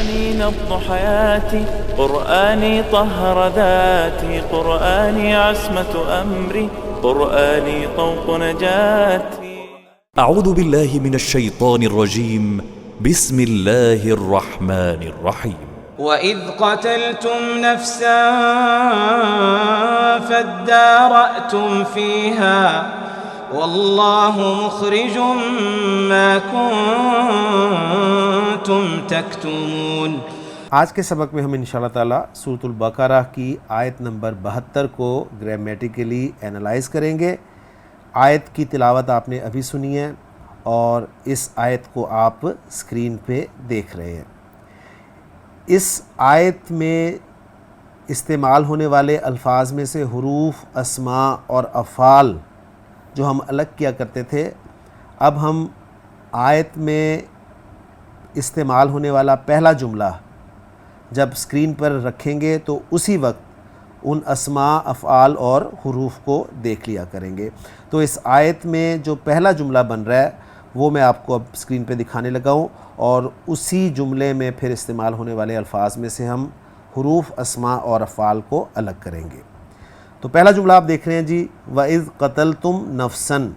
قرآني نبض حياتي، قرآني طهر ذاتي، قرآني عصمة أمري، قرآني طوق نجاتي. أعوذ بالله من الشيطان الرجيم. بسم الله الرحمن الرحيم. وَإِذْ قَتَلْتُمْ نَفْسًا فَادَّارَأْتُمْ فِيهَا وَاللَّهُ مُخْرِجٌ مَا كُنتُمْ تَكْتُمُونَ. آج کے سبق میں ہم انشاءاللہ تعالی سورۃ البقرہ کی آیت نمبر 72 کو گرامیٹیکلی اینالائز کریں گے. آیت کی تلاوت آپ نے ابھی سنی ہے اور اس آیت کو آپ اسکرین پہ دیکھ رہے ہیں. اس آیت میں استعمال ہونے والے الفاظ میں سے حروف، اسماء اور افعال جو ہم الگ کیا کرتے تھے، اب ہم آیت میں استعمال ہونے والا پہلا جملہ جب اسکرین پر رکھیں گے تو اسی وقت ان اسماء، افعال اور حروف کو دیکھ لیا کریں گے. تو اس آیت میں جو پہلا جملہ بن رہا ہے وہ میں آپ کو اب اسکرین پہ دکھانے لگا ہوں، اور اسی جملے میں پھر استعمال ہونے والے الفاظ میں سے ہم حروف، اسماء اور افعال کو الگ کریں گے. تو پہلا جملہ آپ دیکھ رہے ہیں جی، وَإِذْ قَتَلْتُمْ نَفْسًا.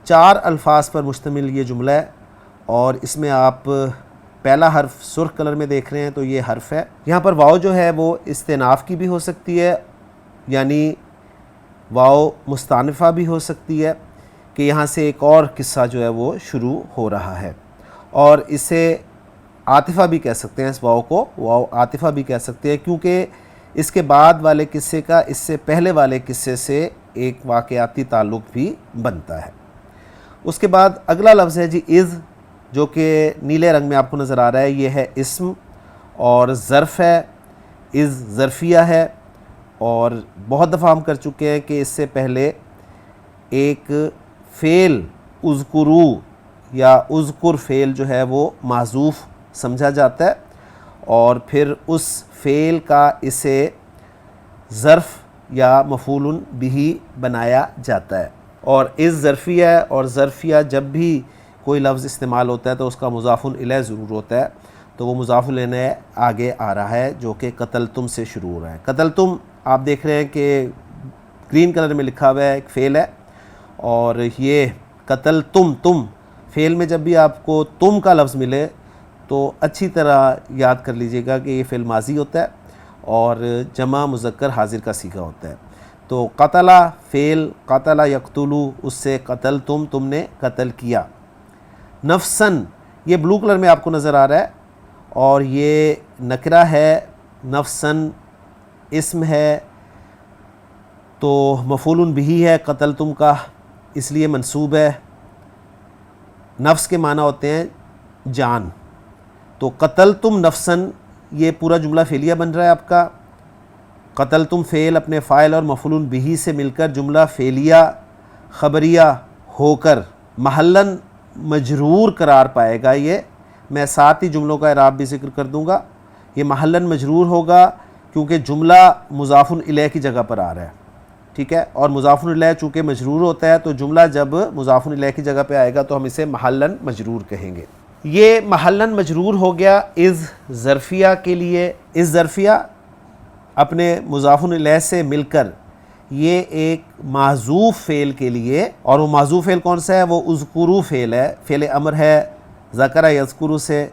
4 الفاظ پر مشتمل یہ جملہ ہے، اور اس میں آپ پہلا حرف سرخ کلر میں دیکھ رہے ہیں تو یہ حرف ہے. یہاں پر واو جو ہے وہ استئناف کی بھی ہو سکتی ہے، یعنی واو مستانفہ بھی ہو سکتی ہے کہ یہاں سے ایک اور قصہ جو ہے وہ شروع ہو رہا ہے، اور اسے عاطفہ بھی کہہ سکتے ہیں. اس واو کو واو عاطفہ بھی کہہ سکتے ہیں، کیونکہ اس کے بعد والے قصے کا اس سے پہلے والے قصے سے ایک واقعاتی تعلق بھی بنتا ہے. اس کے بعد اگلا لفظ ہے جی اذ، جو کہ نیلے رنگ میں آپ کو نظر آ رہا ہے. یہ ہے اسم اور ظرف ہے. اذ ظرفیہ ہے، اور بہت دفعہ ہم کر چکے ہیں کہ اس سے پہلے ایک فعل اذکرو یا اذکر فعل جو ہے وہ محذوف سمجھا جاتا ہے، اور پھر اس فعل کا اسے ظرف یا مفعول بہ بنایا جاتا ہے. اور اس ظرفیہ ہے، اور ظرفیہ جب بھی کوئی لفظ استعمال ہوتا ہے تو اس کا مضاف الیہ ضرور ہوتا ہے. تو وہ مضاف الیہ آگے آ رہا ہے جو کہ قتلتم سے شروع ہو رہا ہے. قتلتم آپ دیکھ رہے ہیں کہ گرین کلر میں لکھا ہوا ہے، ایک فعل ہے، اور یہ قتلتم تم فعل میں جب بھی آپ کو تم کا لفظ ملے تو اچھی طرح یاد کر لیجئے گا کہ یہ فعل ماضی ہوتا ہے اور جمع مذکر حاضر کا صیغہ ہوتا ہے. تو قتلہ فعل، قتلہ یقتلو، اس سے قتلتم تم نے قتل کیا. نفسن یہ بلو کلر میں آپ کو نظر آ رہا ہے، اور یہ نکرہ ہے. نفسن اسم ہے تو مفعول بہ ہے قتلتم کا، اس لیے منصوب ہے. نفس کے معنی ہوتے ہیں جان. تو قتلتم نفسن یہ پورا جملہ فعلیہ بن رہا ہے آپ کا. قتلتم فعل اپنے فاعل اور مفعول بہ سے مل کر جملہ فعلیہ خبریہ ہو کر محلاً مجرور قرار پائے گا. یہ میں ساتھ ہی جملوں کا اعراب بھی ذکر کر دوں گا. یہ محلاً مجرور ہوگا کیونکہ جملہ مضاف الیہ کی جگہ پر آ رہا ہے، ٹھیک ہے. اور مضاف الیہ چونکہ مجرور ہوتا ہے تو جملہ جب مضاف الیہ کی جگہ پہ آئے گا تو ہم اسے محلاً مجرور کہیں گے. یہ محلاً مجرور ہو گیا اذ ظرفیہ کے لیے. اذ ظرفیہ اپنے مضاف الیہ سے مل کر یہ ایک محذوف فعل کے لیے، اور وہ محذوف فعل کون سا ہے؟ وہ اذکرو فعل ہے. فعل امر ہے، ذکر یذکرو سے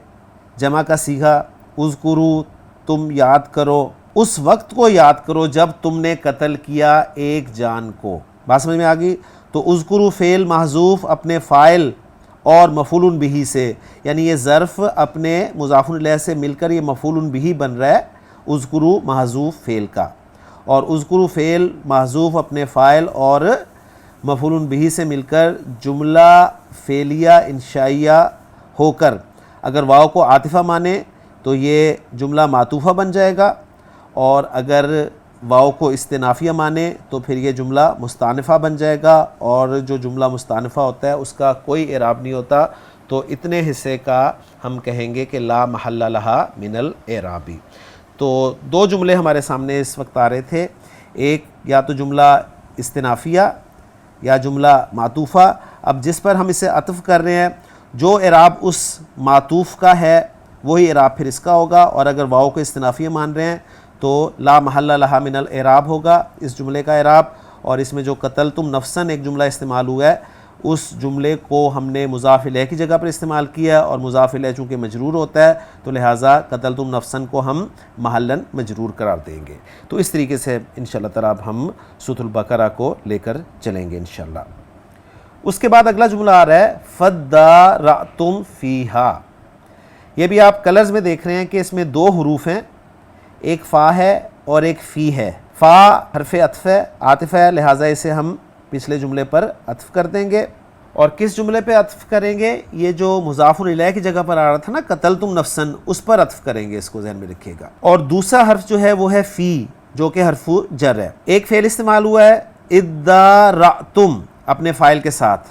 جمع کا صیغہ. اذکرو تم یاد کرو، اس وقت کو یاد کرو جب تم نے قتل کیا ایک جان کو. بات سمجھ میں آ گئی؟ تو اذکرو فعل محذوف اپنے فاعل اور مفعول بہ سے، یعنی یہ ظرف اپنے مضاف الیہ سے مل کر یہ مفعول بہ بن رہا ہے اذکرو محذوف فعل کا. اور اذکرو فعل محذوف اپنے فاعل اور مفعول بہ سے مل کر جملہ فعلیہ انشائیہ ہو کر اگر واو کو عاطفہ مانے تو یہ جملہ معطوفہ بن جائے گا، اور اگر واو کو استنافیہ مانے تو پھر یہ جملہ مستانفہ بن جائے گا. اور جو جملہ مستانفہ ہوتا ہے اس کا کوئی اعراب نہیں ہوتا، تو اتنے حصے کا ہم کہیں گے کہ لا محل لہا من الاعرابی. تو 2 جملے ہمارے سامنے اس وقت آ رہے تھے، ایک یا تو جملہ استنافیہ یا جملہ معطوفہ. اب جس پر ہم اسے عطف کر رہے ہیں جو اعراب اس معطوف کا ہے وہی اعراب پھر اس کا ہوگا، اور اگر واو کو استنافیہ مان رہے ہیں تو لا محل لہا من الاعراب ہوگا اس جملے کا اعراب، اور اس میں جو قتلتم نفسن ایک جملہ استعمال ہوا ہے اس جملے کو ہم نے مضاف الیہ کی جگہ پر استعمال کیا، اور مضاف الیہ چونکہ مجرور ہوتا ہے تو لہٰذا قتلتم نفسن کو ہم محلاً مجرور قرار دیں گے۔ تو اس طریقے سے انشاءاللہ تعالیٰ اب ہم سورۃ البقرہ کو لے کر چلیں گے انشاءاللہ۔ اس کے بعد اگلا جملہ آ رہا ہے فَدَّارَأْتُمْ فِيهَا۔ یہ بھی آپ کلرز میں دیکھ رہے ہیں کہ اس میں دو حروف ہیں، ایک فا ہے اور ایک فی ہے۔ فا حرف عطف ہے، عاطف ہے، لہٰذا اسے ہم پچھلے جملے پر عطف کر دیں گے۔ اور کس جملے پہ عطف کریں گے؟ یہ جو مضاف الیہ کی جگہ پر آ رہا تھا نا قتلتم نفسن، اس پر عطف کریں گے، اس کو ذہن میں رکھیے گا۔ اور دوسرا حرف جو ہے وہ ہے فی، جو کہ حرف جر ہے۔ ایک فعل استعمال ہوا ہے ادارأتم اپنے فاعل کے ساتھ،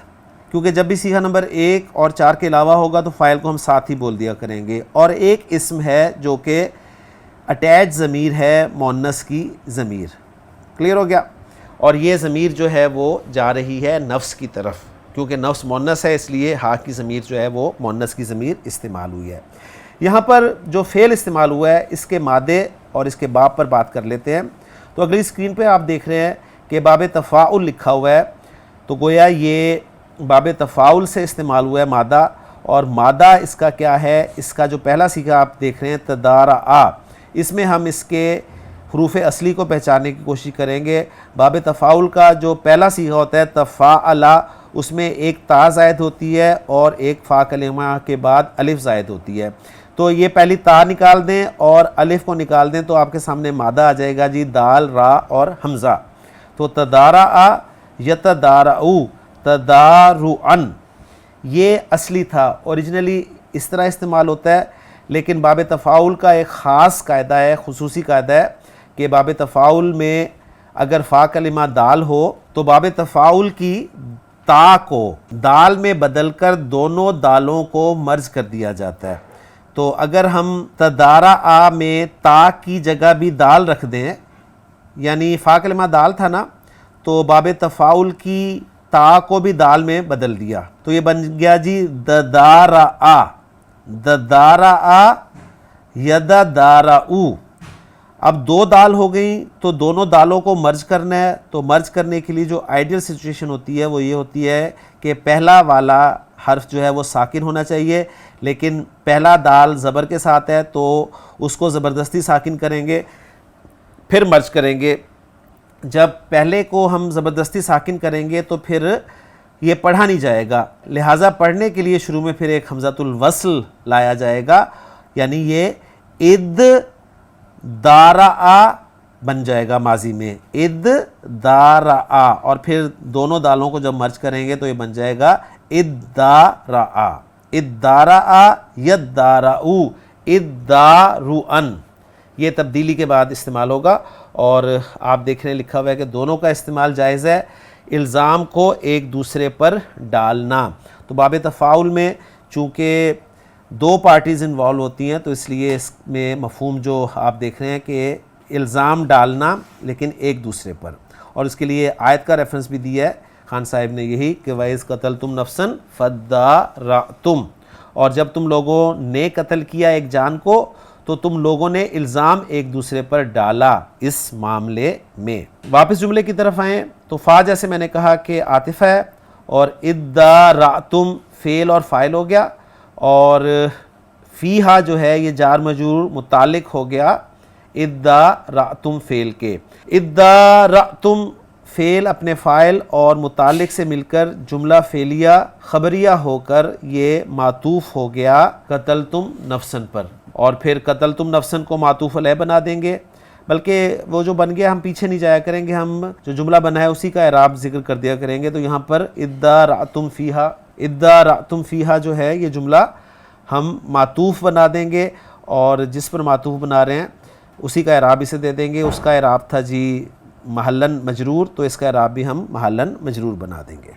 کیونکہ جب بھی صیغہ نمبر 1 اور 4 کے علاوہ ہوگا تو فاعل کو ہم ساتھ ہی بول دیا کریں گے۔ اور ایک اسم ہے جو کہ اٹیچ ضمیر ہے، مؤنث کی ضمیر، کلیئر ہو گیا؟ اور یہ ضمیر جو ہے وہ جا رہی ہے نفس کی طرف، کیونکہ نفس مؤنث ہے اس لیے ہا کی ضمیر جو ہے وہ مؤنث کی ضمیر استعمال ہوئی ہے۔ یہاں پر جو فعل استعمال ہوا ہے اس کے مادے اور اس کے باب پر بات کر لیتے ہیں۔ تو اگلی اسکرین پہ آپ دیکھ رہے ہیں کہ باب تفاعل لکھا ہوا ہے، تو گویا یہ باب تفاعل سے استعمال ہوا ہے مادہ، اور مادہ اس کا کیا ہے؟ اس کا جو پہلا صیغہ آپ دیکھ رہے ہیں تدارعا، اس میں ہم اس کے حروف اصلی کو پہچاننے کی کوشش کریں گے۔ باب تفاعل کا جو پہلا صیغہ ہوتا ہے تفاعلا، اس میں ایک تا زائد ہوتی ہے اور ایک فا کلمہ کے بعد الف زائد ہوتی ہے۔ تو یہ پہلی تا نکال دیں اور الف کو نکال دیں تو آپ کے سامنے مادہ آ جائے گا جی، دال، را اور حمزہ۔ تو تدارعا، یتدارعو، تدارعن، یہ اصلی تھا، اوریجنلی اس طرح استعمال ہوتا ہے، لیکن باب تفاعل کا ایک خاص قاعدہ ہے، خصوصی قاعدہ ہے کہ باب تفاعل میں اگر فا کلمہ دال ہو تو باب تفاعل کی تا کو دال میں بدل کر دونوں دالوں کو مرج کر دیا جاتا ہے۔ تو اگر ہم تدارعا میں تا کی جگہ بھی دال رکھ دیں، یعنی فا کلمہ دال تھا نا، تو باب تفاعل کی تا کو بھی دال میں بدل دیا، تو یہ بن گیا جی ددارعا، ددارعا یددارعو۔ اب دو دال ہو گئیں تو دونوں دالوں کو مرج کرنا ہے، تو مرج کرنے کے لیے جو آئیڈیل سچویشن ہوتی ہے وہ یہ ہوتی ہے کہ پہلا والا حرف جو ہے وہ ساکن ہونا چاہیے، لیکن پہلا دال زبر کے ساتھ ہے تو اس کو زبردستی ساکن کریں گے، پھر مرج کریں گے۔ جب پہلے کو ہم زبردستی ساکن کریں گے تو پھر یہ پڑھا نہیں جائے گا، لہٰذا پڑھنے کے لیے شروع میں پھر ایک حمزۃ الوصل لایا جائے گا، یعنی یہ اد دارعا بن جائے گا ماضی میں، اد دارعا، اور پھر دونوں دالوں کو جب مرج کریں گے تو یہ بن جائے گا ادارعا، ادارعا یدارعو، ادارعن، یہ تبدیلی کے بعد استعمال ہوگا۔ اور آپ دیکھ رہے ہیں لکھا ہوا ہے کہ دونوں کا استعمال جائز ہے، الزام کو ایک دوسرے پر ڈالنا۔ تو باب تفاعل میں چونکہ دو پارٹیز انوالو ہوتی ہیں تو اس لیے اس میں مفہوم جو آپ دیکھ رہے ہیں کہ الزام ڈالنا لیکن ایک دوسرے پر، اور اس کے لیے آیت کا ریفرنس بھی دیا ہے خان صاحب نے یہی کہ وَإِذْ قَتَلْتُمْ نَفْسًا فَادَّارَأْتُمْ، اور جب تم لوگوں نے قتل کیا ایک جان کو تو تم لوگوں نے الزام ایک دوسرے پر ڈالا اس معاملے میں۔ واپس جملے کی طرف آئیں تو فا جیسے میں نے کہا کہ عاطف ہے، اور ادارأتم فعل اور فاعل ہو گیا، اور فیہا جو ہے یہ جار مجرور متعلق ہو گیا ادارأتم فعل کے۔ ادارأتم فعل اپنے فاعل اور متعلق سے مل کر جملہ فعلیہ خبریہ ہو کر یہ معطوف ہو گیا قتلتم نفسن پر، اور پھر قتلتم نفسن کو معطوف علیہ بنا دیں گے، بلکہ وہ جو بن گیا ہم پیچھے نہیں جایا کریں گے، ہم جو جملہ بنا ہے اسی کا اعراب ذکر کر دیا کریں گے۔ تو یہاں پر ادارأتم فیہا، ادارأتم فیہا جو ہے یہ جملہ ہم معطوف بنا دیں گے، اور جس پر معطوف بنا رہے ہیں اسی کا اعراب اسے دے دیں گے۔ اس کا اعراب تھا جی محلاً مجرور، تو اس کا اعراب بھی ہم محلاً مجرور بنا دیں گے۔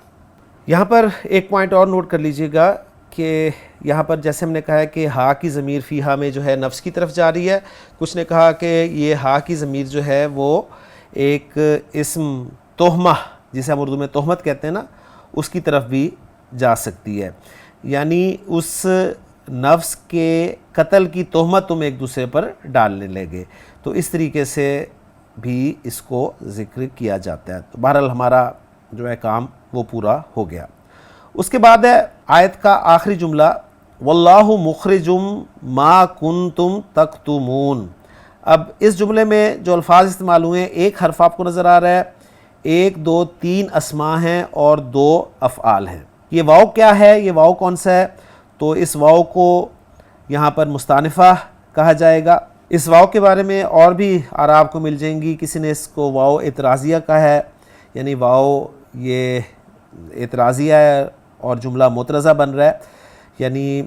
یہاں پر ایک پوائنٹ اور نوٹ کر لیجئے گا کہ یہاں پر جیسے ہم نے کہا ہے کہ ہا کی ضمیر فیہا میں جو ہے نفس کی طرف جا رہی ہے، کچھ نے کہا کہ یہ ہا کی ضمیر جو ہے وہ ایک اسم تہمہ جسے ہم اردو میں تہمت کہتے ہیں نا، اس کی طرف بھی جا سکتی ہے، یعنی اس نفس کے قتل کی تہمت تم ایک دوسرے پر ڈالنے لگے. تو اس طریقے سے بھی اس کو ذکر کیا جاتا ہے. تو بہرحال ہمارا جو ہے کام وہ پورا ہو گیا. اس کے بعد ہے آیت کا آخری جملہ واللہ مخرجم ما کنتم تکتمون. اب اس جملے میں جو الفاظ استعمال ہوئے ہیں، ایک حرف آپ کو نظر آ رہا ہے، 1 2 3 اسماء ہیں اور 2 افعال ہیں. یہ واو کیا ہے؟ یہ واو کون سا ہے؟ تو اس واو کو یہاں پر مستانفہ کہا جائے گا. اس واو کے بارے میں اور بھی آراء آپ کو مل جائیں گی. کسی نے اس کو واو اعتراضیہ کہا ہے، یعنی واو یہ اعتراضیہ ہے اور جملہ معترضہ بن رہا ہے، یعنی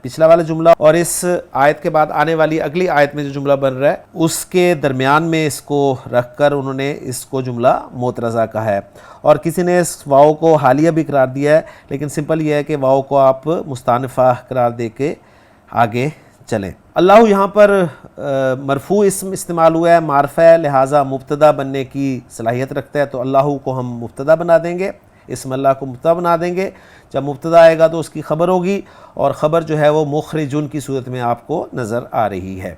پچھلا والا جملہ اور اس آیت کے بعد آنے والی اگلی آیت میں جو جملہ بن رہا ہے اس کے درمیان میں اس کو رکھ کر انہوں نے اس کو جملہ معترضہ کہا ہے. اور کسی نے اس واو کو حالیہ بھی قرار دیا ہے، لیکن سمپل یہ ہے کہ واو کو آپ مستانفہ قرار دے کے آگے چلیں. اللہ یہاں پر مرفوع اسم استعمال ہوا ہے، معرفہ ہے، لہٰذا مبتدا بننے کی صلاحیت رکھتا ہے. تو اللہ کو ہم مبتدا بنا دیں گے، اسم اللہ کو مبتدا بنا دیں گے. جب مبتدا آئے گا تو اس کی خبر ہوگی، اور خبر جو ہے وہ مخرجن کی صورت میں آپ کو نظر آ رہی ہے.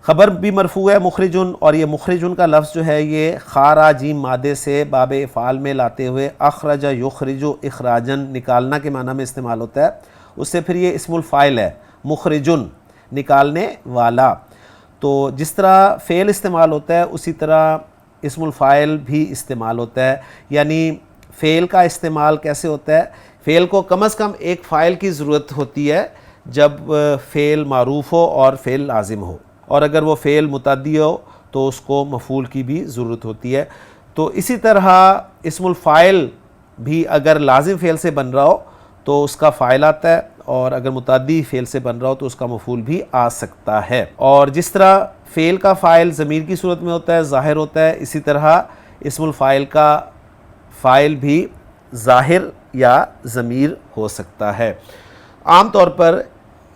خبر بھی مرفوع ہے مخرجن، اور یہ مخرجن کا لفظ جو ہے یہ خارا جیم مادے سے باب افعال میں لاتے ہوئے اخرج یخرج اخراجن نکالنا کے معنی میں استعمال ہوتا ہے. اس سے پھر یہ اسم الفاعل ہے مخرجن، نکالنے والا. تو جس طرح فعل استعمال ہوتا ہے اسی طرح اسم الفاعل بھی استعمال ہوتا ہے. یعنی فعل کا استعمال کیسے ہوتا ہے؟ فعل کو کم از کم ایک فاعل کی ضرورت ہوتی ہے جب فعل معروف ہو اور فعل لازم ہو، اور اگر وہ فعل متعدی ہو تو اس کو مفعول کی بھی ضرورت ہوتی ہے. تو اسی طرح اسم الفاعل بھی اگر لازم فعل سے بن رہا ہو تو اس کا فاعل آتا ہے، اور اگر متعدی فعل سے بن رہا ہو تو اس کا مفعول بھی آ سکتا ہے. اور جس طرح فعل کا فاعل ضمیر کی صورت میں ہوتا ہے، ظاہر ہوتا ہے، اسی طرح اسم الفاعل کا فاعل بھی ظاہر یا ضمیر ہو سکتا ہے. عام طور پر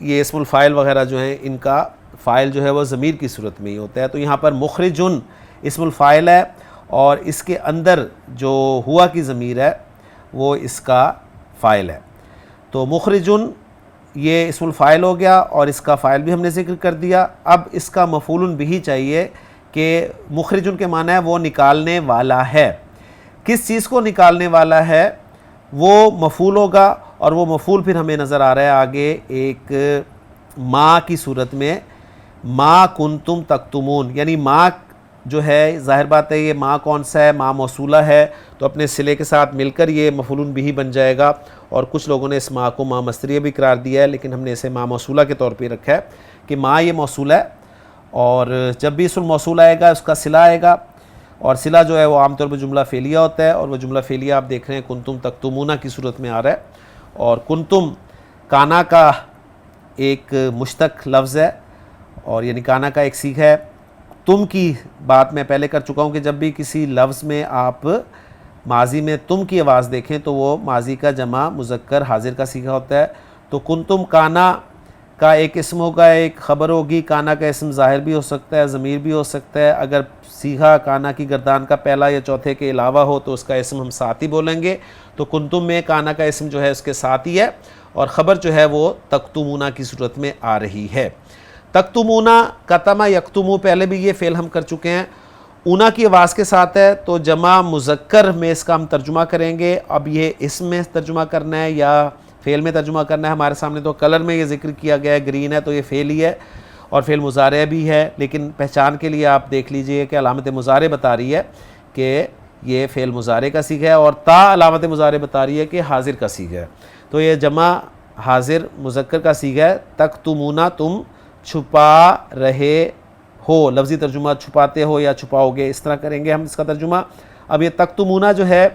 یہ اسم الفاعل وغیرہ جو ہیں ان کا فاعل جو ہے وہ ضمیر کی صورت میں ہی ہوتا ہے. تو یہاں پر مخرجن اسم الفاعل ہے، اور اس کے اندر جو ہوا کی ضمیر ہے وہ اس کا فاعل ہے. تو مخرجن یہ اسم الفاعل ہو گیا، اور اس کا فاعل بھی ہم نے ذکر کر دیا. اب اس کا مفعول بھی چاہیے کہ مخرجن کے معنی ہے وہ نکالنے والا ہے. کس چیز کو نکالنے والا ہے؟ وہ مفعول ہوگا، اور وہ مفعول پھر ہمیں نظر آ رہا ہے آگے ایک ما کی صورت میں، ما کنتم تکتمون. یعنی ما جو ہے ظاہر بات ہے یہ ما کون سا ہے؟ ما موصولہ ہے، تو اپنے صلے کے ساتھ مل کر یہ مفعول بھی بن جائے گا. اور کچھ لوگوں نے اس ما کو ما مصدریہ بھی قرار دیا ہے، لیکن ہم نے اسے ما موصولہ کے طور پہ رکھا ہے کہ ما یہ موصول ہے، اور جب بھی اسم موصول آئے گا اس کا صلہ آئے گا، اور صلہ جو ہے وہ عام طور پر جملہ فعلیہ ہوتا ہے. اور وہ جملہ فعلیہ آپ دیکھ رہے ہیں کنتم تکتمون کی صورت میں آ رہا ہے. اور کنتم کانا کا ایک مشتق لفظ ہے، اور یعنی کانا کا ایک صیغہ ہے. تم کی بات میں پہلے کر چکا ہوں کہ جب بھی کسی لفظ میں آپ ماضی میں تم کی آواز دیکھیں تو وہ ماضی کا جمع مذکر حاضر کا صیغہ ہوتا ہے. تو کنتم کانا کا ایک اسم ہوگا، ایک خبر ہوگی. کانا کا اسم ظاہر بھی ہو سکتا ہے، ضمیر بھی ہو سکتا ہے. اگر صیغہ کانا کی گردان کا پہلا یا چوتھے کے علاوہ ہو تو اس کا اسم ہم ساتھ ہی بولیں گے. تو کنتم میں کانا کا اسم جو ہے اس کے ساتھ ہی ہے، اور خبر جو ہے وہ تکتمون کی صورت میں آ رہی ہے. تکتمون کتما یکتمو پہلے بھی یہ فعل ہم کر چکے ہیں، اونا کی آواز کے ساتھ ہے تو جمع مذکر میں اس کا ہم ترجمہ کریں گے. اب یہ اسم میں ترجمہ کرنا ہے یا فعل میں ترجمہ کرنا ہے؟ ہمارے سامنے تو کلر میں یہ ذکر کیا گیا ہے، گرین ہے تو یہ فعل ہی ہے، اور فعل مضارع بھی ہے. لیکن پہچان کے لیے آپ دیکھ لیجئے کہ علامت مضارع بتا رہی ہے کہ یہ فعل مضارع کا صیغہ ہے، اور تا علامت مضارع بتا رہی ہے کہ حاضر کا صیغہ ہے. تو یہ جمع حاضر مذکر کا صیغہ ہے. تکتمون تم چھپا رہے ہو، لفظی ترجمہ چھپاتے ہو یا چھپاؤ گے، اس طرح کریں گے ہم اس کا ترجمہ. اب یہ تکتمون جو ہے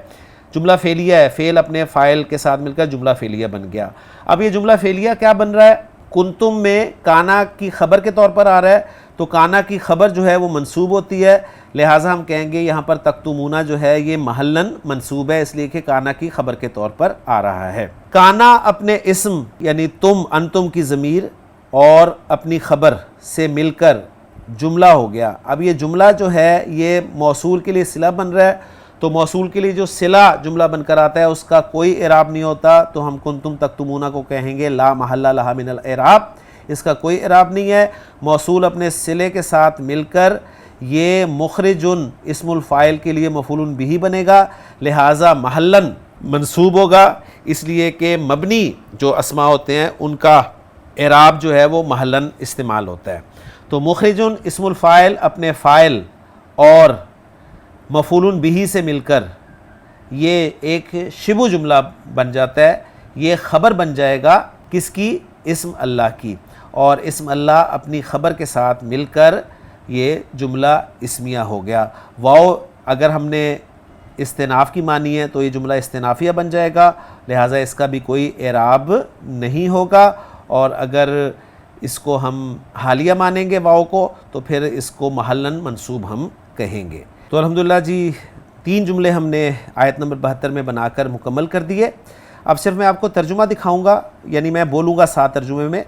جملہ فعلیہ ہے، فعل اپنے فاعل کے ساتھ مل کر جملہ فعلیہ بن گیا. اب یہ جملہ فعلیہ کیا بن رہا ہے؟ کنتم میں کانا کی خبر کے طور پر آ رہا ہے، تو کانا کی خبر جو ہے وہ منصوب ہوتی ہے، لہٰذا ہم کہیں گے یہاں پر تکتمون جو ہے یہ محلن منصوب ہے، اس لیے کہ کانا کی خبر کے طور پر آ رہا ہے. کانا اپنے اسم یعنی تم انتم کی ضمیر اور اپنی خبر سے مل کر جملہ ہو گیا. اب یہ جملہ جو ہے یہ موصول کے لیے صلہ بن رہا ہے، تو موصول کے لیے جو صلہ جملہ بن کر آتا ہے اس کا کوئی اعراب نہیں ہوتا، تو ہم کنتم تکتمون کو کہیں گے لا محل لہا من الاعراب، اس کا کوئی اعراب نہیں ہے۔ موصول اپنے صلے کے ساتھ مل کر یہ مخرجن اسم الفاعل کے لیے مفعول بہ بنے گا، لہٰذا محلاً منصوب ہوگا، اس لیے کہ مبنی جو اسماء ہوتے ہیں ان کا اعراب جو ہے وہ محلاً استعمال ہوتا ہے۔ تو مخرجن اسم الفاعل اپنے فاعل اور مفعول بہ سے مل کر یہ ایک شبہ جملہ بن جاتا ہے، یہ خبر بن جائے گا کس کی؟ اسم اللہ کی، اور اسم اللہ اپنی خبر کے ساتھ مل کر یہ جملہ اسمیہ ہو گیا۔ واو اگر ہم نے استناف کی مانی ہے تو یہ جملہ استنافیہ بن جائے گا، لہٰذا اس کا بھی کوئی اعراب نہیں ہوگا، اور اگر اس کو ہم حالیہ مانیں گے واو کو تو پھر اس کو محلاً منصوب ہم کہیں گے۔ تو الحمدللہ جی 3 جملے ہم نے آیت نمبر 72 میں بنا کر مکمل کر دیے۔ اب صرف میں آپ کو ترجمہ دکھاؤں گا، یعنی میں بولوں گا 7 ترجمے میں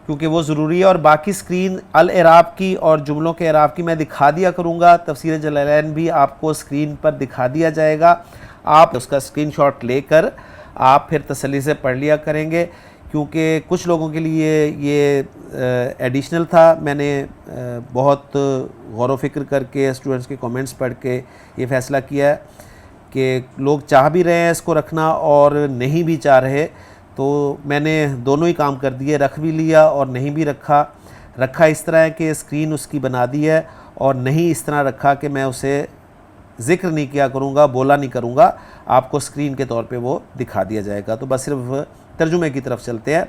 کیونکہ وہ ضروری ہے، اور باقی سکرین الاعراب کی اور جملوں کے اعراب کی میں دکھا دیا کروں گا۔ تفسیر جلالین بھی آپ کو سکرین پر دکھا دیا جائے گا، آپ اس کا اسکرین شاٹ لے کر آپ پھر تسلی سے پڑھ لیا کریں گے، کیونکہ کچھ لوگوں کے لیے یہ ایڈیشنل تھا۔ میں نے بہت غور و فکر کر کے اسٹوڈنٹس کے کامنٹس پڑھ کے یہ فیصلہ کیا ہے کہ لوگ چاہ بھی رہے ہیں اس کو رکھنا اور نہیں بھی چاہ رہے، تو میں نے دونوں ہی کام کر دیے، رکھ بھی لیا اور نہیں بھی رکھا۔ رکھا اس طرح ہے کہ اسکرین اس کی بنا دی ہے، اور نہیں اس طرح رکھا کہ میں اسے ذکر نہیں کیا کروں گا، بولا نہیں کروں گا، آپ کو اسکرین کے طور پہ وہ دکھا دیا جائے گا۔ تو بس صرف ترجمے کی طرف چلتے ہیں۔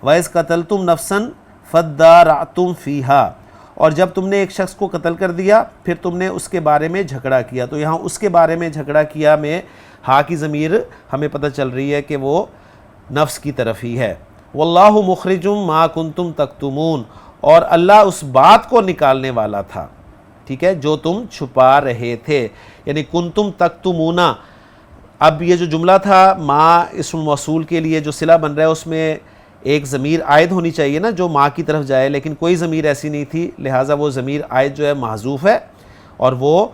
وَإِذْ قَتَلْتُمْ نَفْسًا فَادَّارَأْتُمْ فِيهَا، اور جب تم نے ایک شخص کو قتل کر دیا پھر تم نے اس کے بارے میں جھگڑا کیا، تو یہاں اس کے بارے میں جھگڑا کیا میں ہا کی ضمیر ہمیں پتہ چل رہی ہے کہ وہ نفس کی طرف ہی ہے۔ وَاللَّهُ مُخْرِجٌ مَا كُنْتُمْ تَكْتُمُونَ، اور اللہ اس بات کو نکالنے والا تھا، ٹھیک ہے، جو تم چھپا رہے تھے، یعنی کنتم تکتمون۔ اب یہ جو جملہ تھا ما اسم موصول کے لیے جو صلہ بن رہا ہے اس میں ایک ضمیر عائد ہونی چاہیے نا جو ماں کی طرف جائے، لیکن کوئی ضمیر ایسی نہیں تھی، لہٰذا وہ ضمیر عائد جو ہے محذوف ہے، اور وہ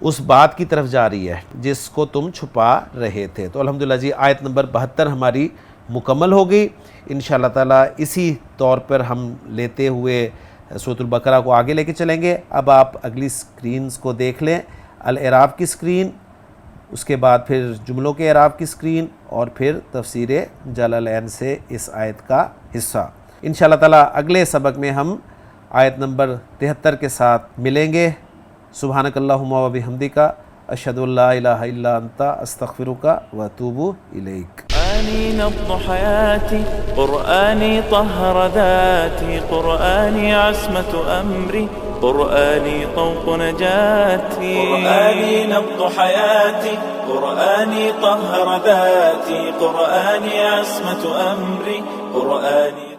اس بات کی طرف جا رہی ہے جس کو تم چھپا رہے تھے۔ تو الحمدللہ جی آیت نمبر 72 ہماری مکمل ہو گئی۔ انشاءاللہ تعالیٰ اسی طور پر ہم لیتے ہوئے سورۃ البقرہ کو آگے لے کے چلیں گے۔ اب آپ اگلی سکرینز کو دیکھ لیں، الاعراب کی سکرین، اس کے بعد پھر جملوں کے اعراب کی سکرین، اور پھر تفسیر جلالین سے اس آیت کا حصہ۔ انشاءاللہ تعالیٰ اگلے سبق میں ہم آیت نمبر 73 کے ساتھ ملیں گے۔ سبحانک اللہم و بحمدک، اشہد ان لا الہ الا انت، استغفرک و اتوب الیک۔ قرآني نبض حياتي، قرآني طهر ذاتي، قرآني عصمة أمري، قرآني طوق نجاتي. قرآني نبض حياتي، قرآني طهر ذاتي، قرآني عصمة أمري، قرآني